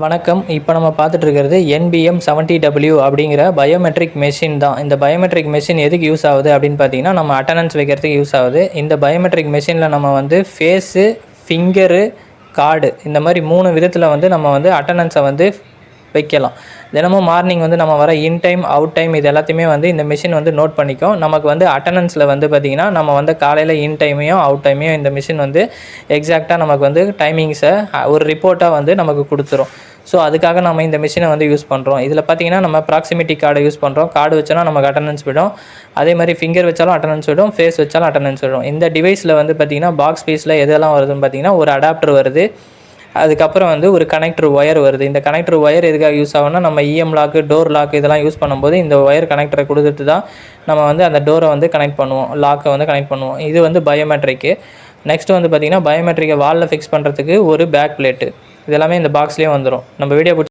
வணக்கம். இப்போ நம்ம பார்த்துட்டு இருக்கிறது NBM 70W அப்படிங்கிற பயோமெட்ரிக் மெஷின் தான். இந்த பயோமெட்ரிக் மெஷின் எதுக்கு யூஸ் ஆகுது அப்படின்னு பார்த்தீங்கன்னா, நம்ம அட்டெண்டன்ஸ் வைக்கிறதுக்கு யூஸ் ஆகுது. இந்த பயோமெட்ரிக் மெஷினில் நம்ம வந்து ஃபேஸு, ஃபிங்கரு, கார்டு இந்த மாதிரி 3 விதத்தில் வந்து நம்ம வந்து அட்டெண்டன்ஸை வந்து வைக்கலாம். தினமும் மார்னிங் வந்து நம்ம வர இன் டைம், அவுட் டைம் இது எல்லாத்தையுமே வந்து இந்த மிஷின் வந்து நோட் பண்ணிக்கும். நமக்கு வந்து அட்டெண்டன்ஸில் வந்து பார்த்திங்கன்னா, நம்ம வந்து காலையில் இன் டைமையும் அவுட் டைமையும் இந்த மிஷின் வந்து எக்ஸாக்டாக நமக்கு வந்து டைமிங்ஸை ஒரு ரிப்போர்ட்டாக வந்து நமக்கு கொடுத்துரும். ஸோ அதுக்காக நம்ம இந்த மிஷினை வந்து யூஸ் பண்ணுறோம். இதில் பார்த்திங்கன்னா நம்ம ப்ராக்சிமிட்டி கார்டை யூஸ் பண்ணுறோம். கார்டு வச்சோன்னா நமக்கு அட்டெண்டன்ஸ் விடும். அதே மாதிரி ஃபிங்கர் வச்சாலும் அட்டெண்டன்ஸ் விடும், ஃபேஸ் வச்சாலும் அட்டெண்டன்ஸ் விடும். இந்த டிவைஸில் வந்து பார்த்திங்கன்னா பாக்ஸ் பீஸில் எதெல்லாம் வருதுன்னு பார்த்திங்கன்னா, ஒரு அடாப்டர் வருது. அதுக்கப்புறம் வந்து ஒரு கனெக்டர் ஒயர் வருது. இந்த கனெக்டர் ஒயர் எதுக்காக யூஸ் ஆகும்னா, நம்ம இஎம் லாக்கு, டோர் லாக் இதெல்லாம் யூஸ் பண்ணும்போது இந்த ஒயர் கனெக்டரை கொடுத்துட்டு தான் நம்ம வந்து அந்த டோரை வந்து கனெக்ட் பண்ணுவோம், லாக்கை வந்து கனெக்ட் பண்ணுவோம். இது வந்து பயோமெட்ரிக்கு. நெக்ஸ்ட்டு வந்து பார்த்திங்கன்னா, பயோமெட்ரிக்கை வாலில் ஃபிக்ஸ் பண்ணுறதுக்கு ஒரு பேக் பிளேட்டு. இது எல்லாமே இந்த பாக்ஸ்லேயே வந்துடும். நம்ம வீடியோ